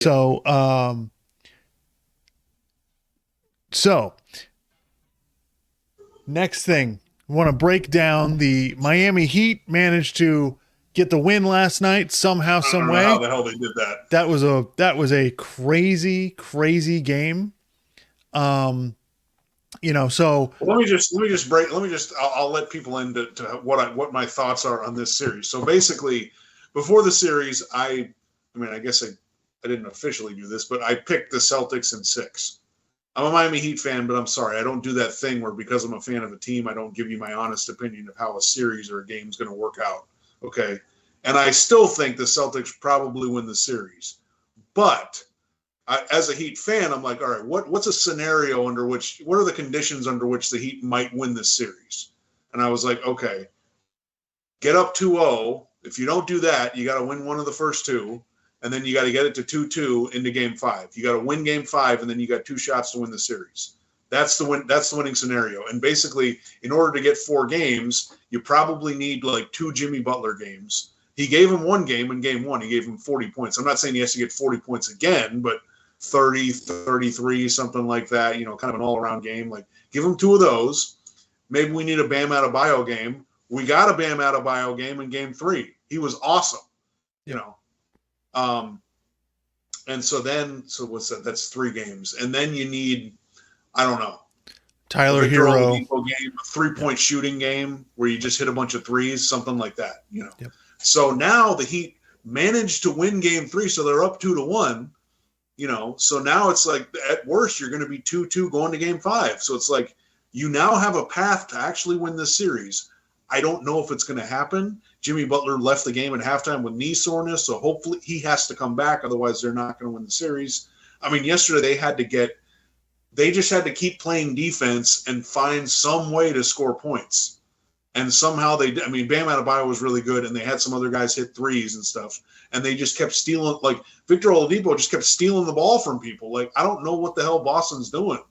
So, so next thing, we want to break down the Miami Heat managed to get the win last night somehow, I some don't know how way. the hell they did that. That was a crazy game. Um, so I'll let people into to what my thoughts are on this series. So basically, before the series, I guess I didn't officially do this, but I picked the Celtics in 6. I'm a Miami Heat fan, but I'm sorry, I don't do that thing where because I'm a fan of a team, I don't give you my honest opinion of how a series or a game is going to work out. Okay, and I still think the Celtics probably win the series, but as a Heat fan, I'm like, all right, what's a scenario what are the conditions under which the Heat might win this series? And I was like, okay, get up 2-0. If you don't do that, you got to win one of the first two, and then you got to get it to 2-2 into game 5. You got to win game 5, and then you got 2 shots to win the series. That's the winning scenario. And basically, in order to get 4 games, you probably need like 2 Jimmy Butler games. He gave him 1 game in game 1. He gave him 40 points. I'm not saying he has to get 40 points again, but 30, 33, something like that, kind of an all-around game. Like, give him 2 of those. Maybe we need a Bam Adebayo game. We got a Bam Adebayo game in game 3. He was awesome, and so what's that? That's 3 games. And then you need, I don't know, Tyler Victor Hero Oladipo game, a 3-point shooting game where you just hit a bunch of threes, something like that, Yep. So now the Heat managed to win game 3, so they're up 2-1. So now it's like at worst you're going to be 2-2 going to game 5. So it's like you now have a path to actually win this series. I don't know if it's going to happen. Jimmy Butler left the game at halftime with knee soreness, so hopefully he has to come back. Otherwise, they're not going to win the series. I mean, yesterday they just had to keep playing defense and find some way to score points. And somehow Bam Adebayo was really good, and they had some other guys hit threes and stuff. And they just kept stealing, like Victor Oladipo just kept stealing the ball from people. Like, I don't know what the hell Boston's doing.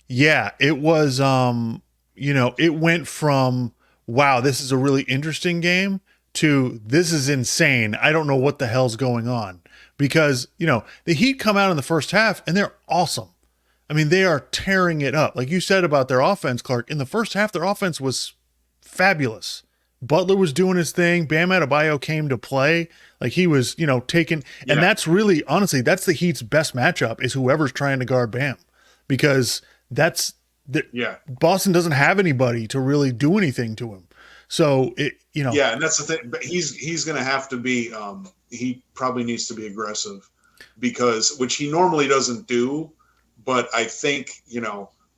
Yeah, it was it went from wow, this is a really interesting game to this is insane. I don't know what the hell's going on. Because, the Heat come out in the first half and they're awesome. I mean, they are tearing it up. Like you said about their offense, Clark, in the first half their offense was fabulous. Butler was doing his thing. Bam Adebayo came to play. Like he was, taking, Yeah. and that's really, honestly, that's the Heat's best matchup is whoever's trying to guard Bam, because Boston doesn't have anybody to really do anything to him. So Yeah, and that's the thing. But he's going to have to be. He probably needs to be aggressive which he normally doesn't do. But I think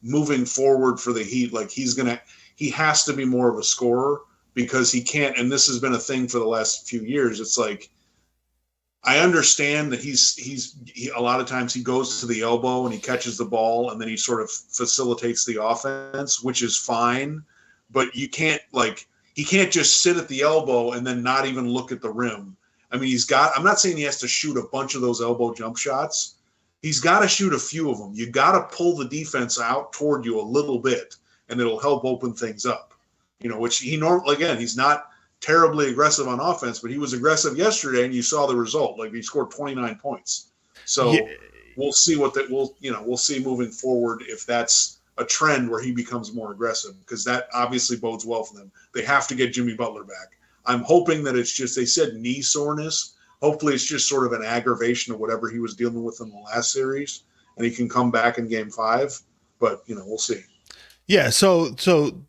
moving forward for the Heat, like he has to be more of a scorer because he can't. And this has been a thing for the last few years. It's like I understand that he's a lot of times he goes to the elbow and he catches the ball and then he sort of facilitates the offense, which is fine. But you can't he can't just sit at the elbow and then not even look at the rim. I mean, I'm not saying he has to shoot a bunch of those elbow jump shots. He's got to shoot a few of them. You got to pull the defense out toward you a little bit, and it'll help open things up. Which he normally, again, he's not terribly aggressive on offense, but he was aggressive yesterday, and you saw the result. Like he scored 29 points. So we'll see we'll see moving forward if that's a trend where he becomes more aggressive, because that obviously bodes well for them. They have to get Jimmy Butler back. I'm hoping that it's just, they said knee soreness. Hopefully it's just sort of an aggravation of whatever he was dealing with in the last series, and he can come back in game 5. But, we'll see. Yeah, so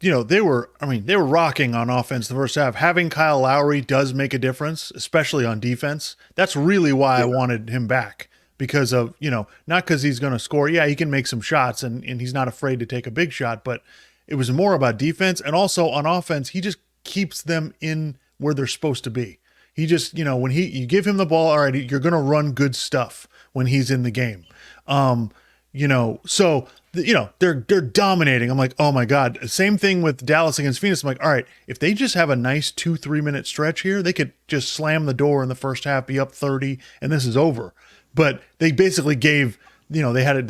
they were rocking on offense the first half. Having Kyle Lowry does make a difference, especially on defense. That's really why I wanted him back, because of, not because he's going to score. Yeah, he can make some shots and he's not afraid to take a big shot, but it was more about defense. And also on offense, he just keeps them in where they're supposed to be. He just, when you give him the ball, all right, you're going to run good stuff when he's in the game. So they're dominating. I'm like, oh my God. Same thing with Dallas against Phoenix. I'm like, all right, if they just have a nice 2-3 minute stretch here, they could just slam the door in the first half, be up 30, and this is over. But they basically gave, they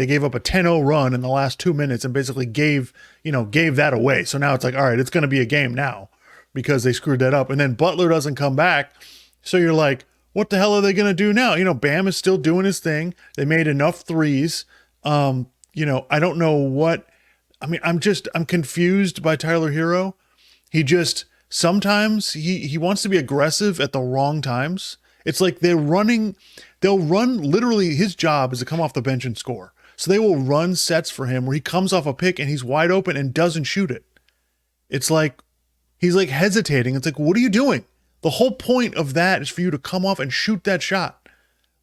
gave up a 10-0 run in the last 2 minutes and basically gave that away. So now it's like, all right, it's going to be a game now because they screwed that up. And then Butler doesn't come back. So you're like, what the hell are they going to do now? Bam is still doing his thing. They made enough threes. I don't know what. I mean, I'm confused by Tyler Hero. He just sometimes he wants to be aggressive at the wrong times. It's like they'll run literally. His job is to come off the bench and score. So they will run sets for him where he comes off a pick and he's wide open and doesn't shoot it. It's like he's like hesitating. It's like, what are you doing? The whole point of that is for you to come off and shoot that shot.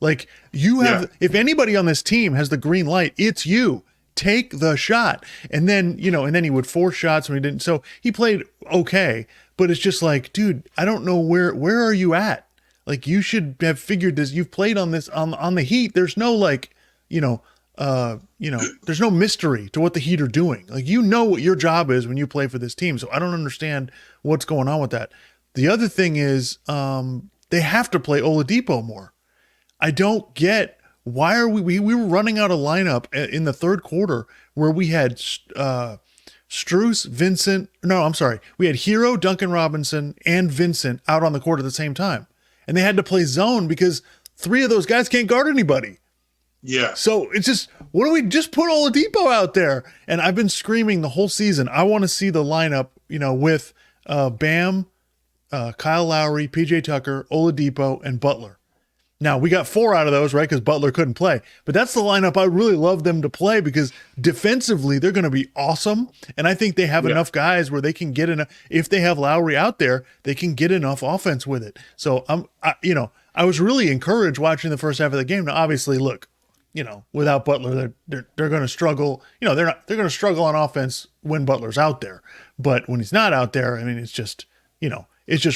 Like if anybody on this team has the green light, it's you. Take the shot. And then, and then he would force shots when he didn't. So he played okay, but it's just like, dude, I don't know where are you at? Like, you should have figured this. You've played on this on the Heat. There's no there's no mystery to what the Heat are doing. Like, what your job is when you play for this team. So I don't understand what's going on with that. The other thing is, they have to play Oladipo more. I don't get why are we were running out of lineup in the third quarter where we had Strus, Vincent. No, I'm sorry. We had Hero, Duncan Robinson, and Vincent out on the court at the same time. And they had to play zone because 3 of those guys can't guard anybody. Yeah. So it's just, what do we just put Oladipo out there? And I've been screaming the whole season. I want to see the lineup, with Bam, Kyle Lowry, PJ Tucker, Oladipo, and Butler. Now, we got 4 out of those, right? Because Butler couldn't play. But that's the lineup I really love them to play because defensively, they're going to be awesome. And I think they have enough guys where they can get enough. If they have Lowry out there, they can get enough offense with it. So, I was really encouraged watching the first half of the game. Now, obviously, look, without Butler, they're going to struggle. They're going to struggle on offense when Butler's out there. But when he's not out there, I mean, it's just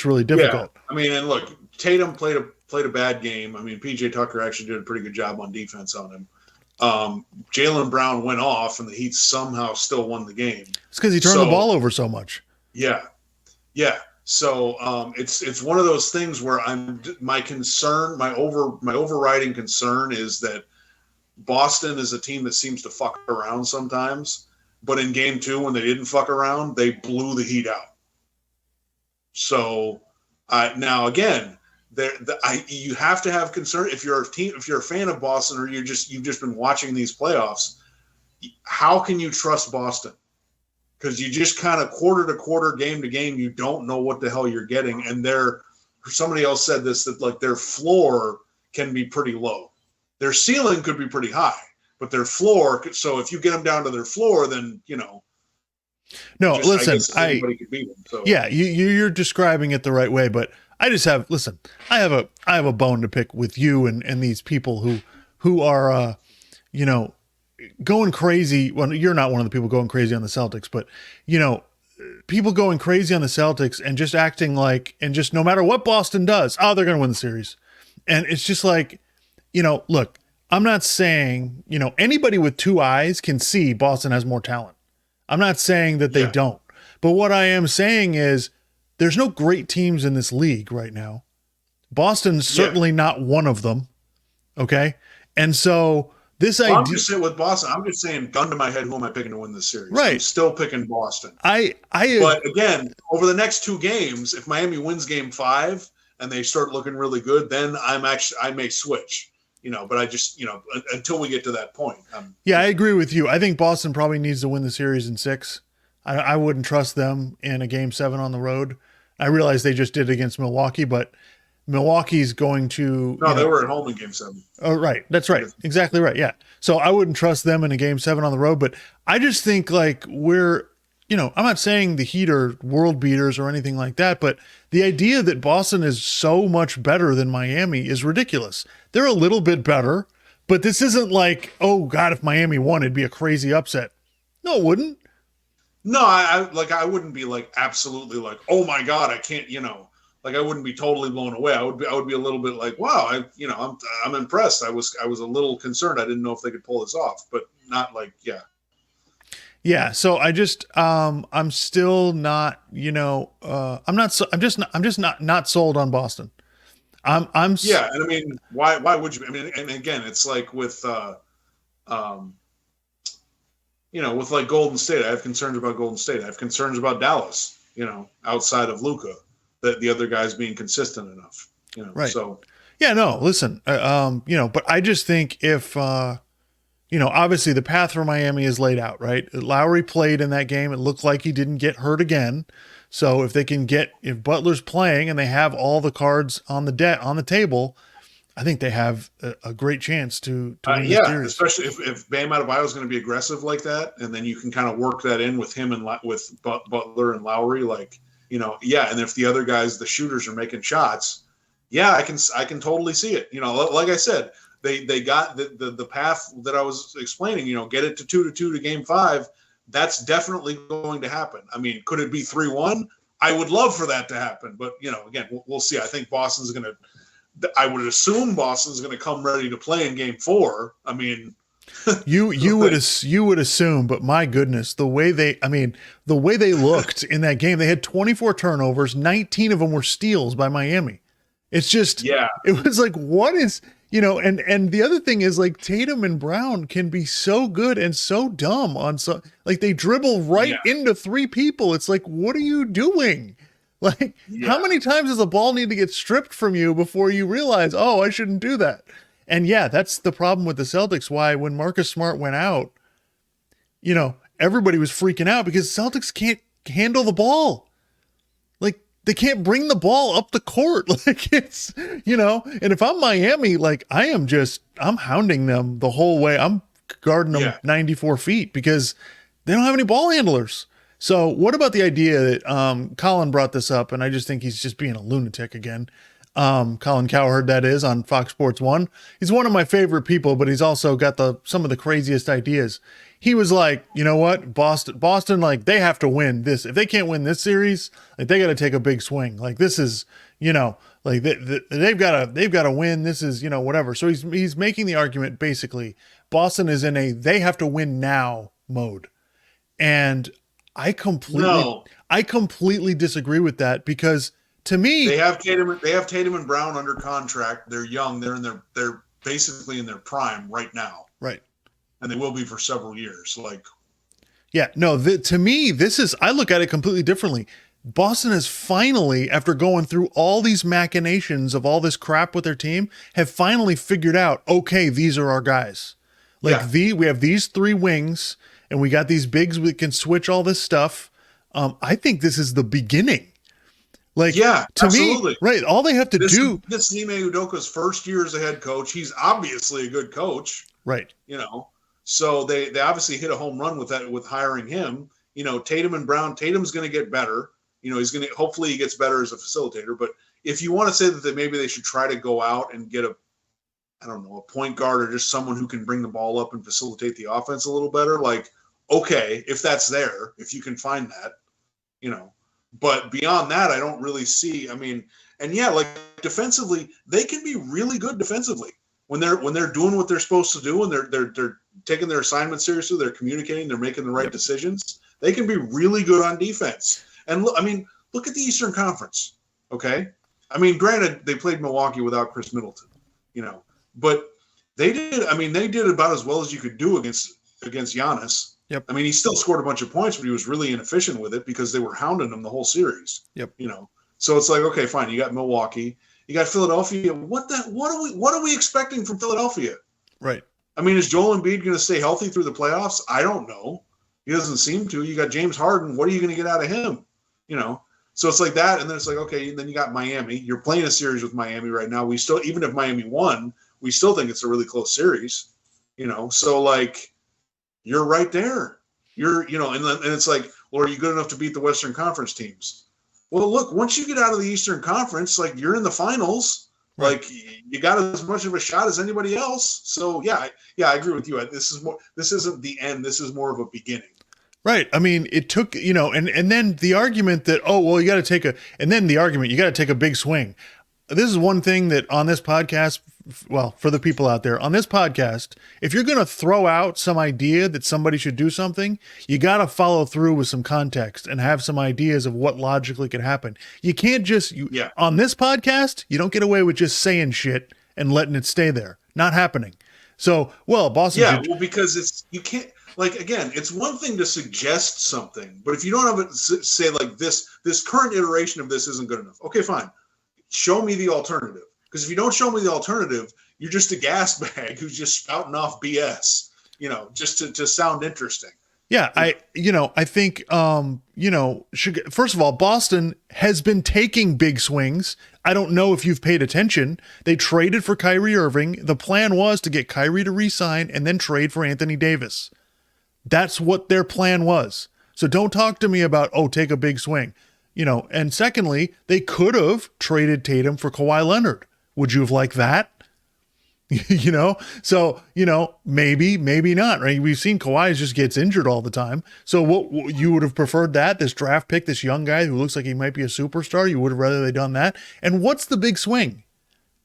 really difficult. Yeah. I mean, and look, Tatum played a bad game. I mean, PJ Tucker actually did a pretty good job on defense on him. Jaylen Brown went off, and the Heat somehow still won the game. It's because he turned the ball over so much. Yeah. So it's one of those things where my overriding concern is that Boston is a team that seems to fuck around sometimes, but in game 2 when they didn't fuck around, they blew the Heat out. So now again, you have to have concern if you're a fan of Boston or you've just been watching these playoffs. How can you trust Boston? Because you just kind of quarter to quarter, game to game, you don't know what the hell you're getting. And somebody else said this, that like their floor can be pretty low. Their ceiling could be pretty high, but their floor. So if you get them down to their floor, then No, listen, anybody could beat them. So. Yeah, you're describing it the right way, but I have a bone to pick with you and these people who are going crazy. Well, you're not one of the people going crazy on the Celtics, but people going crazy on the Celtics and just acting like, and just no matter what Boston does, they're going to win the series. And it's just like, look, I'm not saying, anybody with 2 eyes can see Boston has more talent. I'm not saying that they don't. But what I am saying is there's no great teams in this league right now. Boston's certainly not one of them. Okay? And so this idea. I'm just saying with Boston, I'm just saying, gun to my head, who am I picking to win this series? Right. I'm still picking Boston. But again, over the next 2 games, if Miami wins game 5 and they start looking really good, then I may switch. But I just, until we get to that point. I agree with you. I think Boston probably needs to win the series in 6. I wouldn't trust them in a game 7 on the road. I realize they just did against Milwaukee, but Milwaukee's going to. No, they were at home in game 7. Oh, right. That's right. Exactly right. Yeah. So I wouldn't trust them in a game 7 on the road, but I just think like I'm not saying the Heat are world beaters or anything like that, but the idea that Boston is so much better than Miami is ridiculous. They're a little bit better, but this isn't like, oh God, if Miami won, it'd be a crazy upset. No, it wouldn't. No, I wouldn't be like absolutely like, oh my God, I can't, like I wouldn't be totally blown away. I would be a little bit like, wow, I'm impressed. I was a little concerned. I didn't know if they could pull this off, but not like, yeah. Yeah, so I just I'm still not, I'm just not sold on Boston. And I mean, why would you? I mean, and again, it's like with with like Golden State, I have concerns about Golden State. I have concerns about Dallas, outside of Luka, that the other guys being consistent enough, Right. So Yeah, no, listen, but I just think if, obviously the path for Miami is laid out, right? Lowry played in that game. It looked like he didn't get hurt again. So if Butler's playing and they have all the cards on the table, I think they have a great chance to win the series. Especially if Bam Adebayo is going to be aggressive like that, and then you can kind of work that in with him and with Butler and Lowry, and if the other guys, the shooters, are making shots, I can totally see it. Like I said, they got the path that I was explaining. Get it to 2-2 to Game 5. That's definitely going to happen. I mean, could it be 3-1? I would love for that to happen, but again, we'll see. I think Boston's going to. I would assume Boston's going to come ready to play in Game 4. I mean, you would assume, but my goodness, the way they looked in that game, they had 24 turnovers, 19 of them were steals by Miami. It's just, it was like, what is, and the other thing is, like, Tatum and Brown can be so good and so dumb they dribble right into three people. It's like, what are you doing? Like, how many times does the ball need to get stripped from you before you realize, oh, I shouldn't do that? And that's the problem with the Celtics. Why, when Marcus Smart went out, everybody was freaking out because Celtics can't handle the ball. Like, they can't bring the ball up the court. Like, it's, and if I'm Miami, like, I'm hounding them the whole way. I'm guarding them 94 feet because they don't have any ball handlers. So what about the idea that Colin brought this up, and I just think he's just being a lunatic again. Colin Cowherd, that is, on Fox Sports 1. He's one of my favorite people, but he's also got some of the craziest ideas. He was like, you know what, Boston, like, they have to win this. If they can't win this series, like, they got to take a big swing. Like, this is, like, they've got to win. This is, whatever. So he's making the argument, basically, Boston is in a they have to win now mode. And I completely disagree with that, because to me, they have Tatum and Brown under contract. They're young. They're basically in their prime right now. Right. And they will be for several years. To me, I look at it completely differently. Boston has finally, after going through all these machinations of all this crap with their team, have finally figured out, okay, these are our guys. We have these three wings, and we got these bigs. We can switch all this stuff. I think this is the beginning. Absolutely. Me, right? All they have to do. This is Ime Udoka's first year as a head coach. He's obviously a good coach, right? So they obviously hit a home run with hiring him. Tatum and Brown. Tatum's going to get better. Hopefully he gets better as a facilitator. But if you want to say that maybe they should try to go out and get a point guard or just someone who can bring the ball up and facilitate the offense a little better, like, okay, if that's there, if you can find that, but beyond that, I don't really see, defensively, they can be really good defensively when they're doing what they're supposed to do, and they're taking their assignment seriously, they're communicating, they're making the right decisions. They can be really good on defense. And look at the Eastern Conference. Okay. Granted, they played Milwaukee without Chris Middleton, but they did about as well as you could do against Giannis. Yep. He still scored a bunch of points, but he was really inefficient with it because they were hounding him the whole series. Yep. So it's like, okay, fine. You got Milwaukee, you got Philadelphia. What are we expecting from Philadelphia? Right. Is Joel Embiid going to stay healthy through the playoffs? I don't know. He doesn't seem to. You got James Harden. What are you going to get out of him? So it's like that. And then it's like, okay, and then you got Miami. You're playing a series with Miami right now. We still, even if Miami won, we still think it's a really close series, So, like, you're right there. And it's like, well, are you good enough to beat the Western Conference teams? Well, look, once you get out of the Eastern Conference, like, you're in the finals. Right. Like, you got as much of a shot as anybody else. So, I agree with you. This isn't the end. This is more of a beginning. Right. It took, and then the argument that, you got to take a big swing. This is one thing that on this podcast, for the people out there, on this podcast, if you're going to throw out some idea that somebody should do something, you got to follow through with some context and have some ideas of what logically could happen. You can't just, on this podcast, you don't get away with just saying shit and letting it stay there. Not happening. So, Boston. Because you can't, like, again, it's one thing to suggest something, but if you don't have it, say, like, this current iteration of this isn't good enough. Okay, fine. Show me the alternative. Because if you don't show me the alternative, you're just a gas bag who's just spouting off BS, just to sound interesting. Yeah, I think, first of all, Boston has been taking big swings. I don't know if you've paid attention. They traded for Kyrie Irving. The plan was to get Kyrie to re-sign and then trade for Anthony Davis. That's what their plan was. So don't talk to me about, take a big swing. And secondly, they could have traded Tatum for Kawhi Leonard. Would you have liked that? So, maybe not, right? We've seen Kawhi just gets injured all the time. So what you would have preferred that, this draft pick, this young guy who looks like he might be a superstar, you would have rather they done that. And what's the big swing?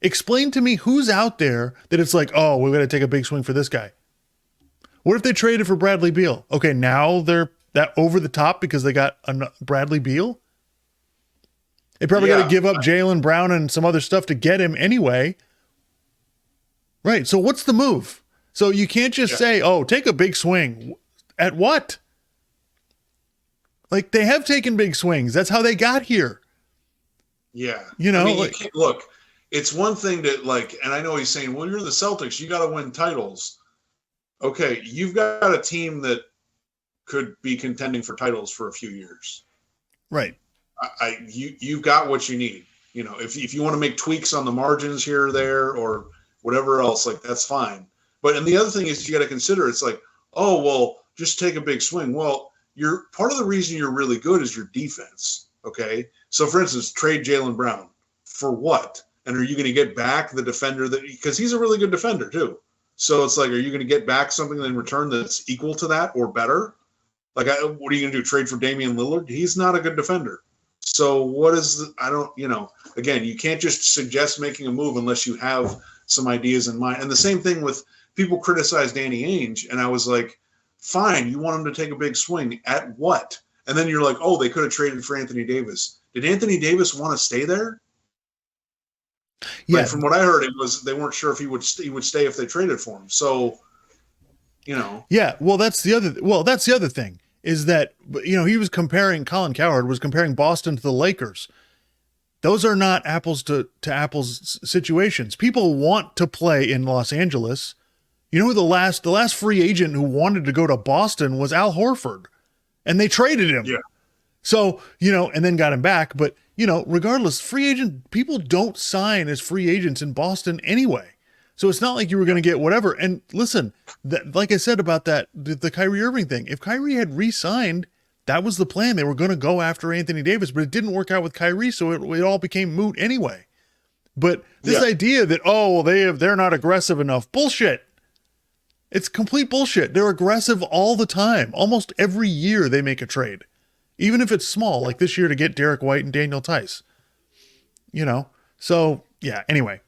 Explain to me who's out there that it's like, we're going to take a big swing for this guy. What if they traded for Bradley Beal? Okay, now they're that over the top because they got a Bradley Beal. They probably got to give up Jaylen Brown and some other stuff to get him anyway. Right. So what's the move? So you can't just say, take a big swing. At what? Like, they have taken big swings. That's how they got here. Yeah. Look, it's one thing to and I know he's saying, well, you're the Celtics. You got to win titles. Okay. You've got a team that could be contending for titles for a few years. Right. You've got what you need. If you want to make tweaks on the margins here or there or whatever else, that's fine. But and the other thing is you got to consider it's just take a big swing. Well, you're part of the reason you're really good is your defense. Okay. So for instance, trade Jaylen Brown for what? And are you going to get back the defender because he's a really good defender too. So it's are you going to get back something in return that's equal to that or better? What are you going to do? Trade for Damian Lillard? He's not a good defender. So what is again, you can't just suggest making a move unless you have some ideas in mind. And the same thing with people criticize Danny Ainge. And I was like, fine, you want him to take a big swing at what? And then you're like, they could have traded for Anthony Davis. Did Anthony Davis want to stay there? Yeah. From what I heard, it was, they weren't sure if he would stay if they traded for him. So, Yeah. Well, that's the other thing is that, he was Colin Cowherd was comparing Boston to the Lakers. Those are not apples to apples situations. People want to play in Los Angeles. The last free agent who wanted to go to Boston was Al Horford, and they traded him. Yeah. So, and then got him back. But, regardless, free agent people don't sign as free agents in Boston anyway. So it's not like you were going to get whatever. And listen, like I said about the Kyrie Irving thing, if Kyrie had re-signed, that was the plan. They were going to go after Anthony Davis, but it didn't work out with Kyrie, so it all became moot anyway. But this idea that, they're not aggressive enough, bullshit. It's complete bullshit. They're aggressive all the time. Almost every year they make a trade, even if it's small, like this year to get Derek White and Daniel Tice. So, yeah, anyway.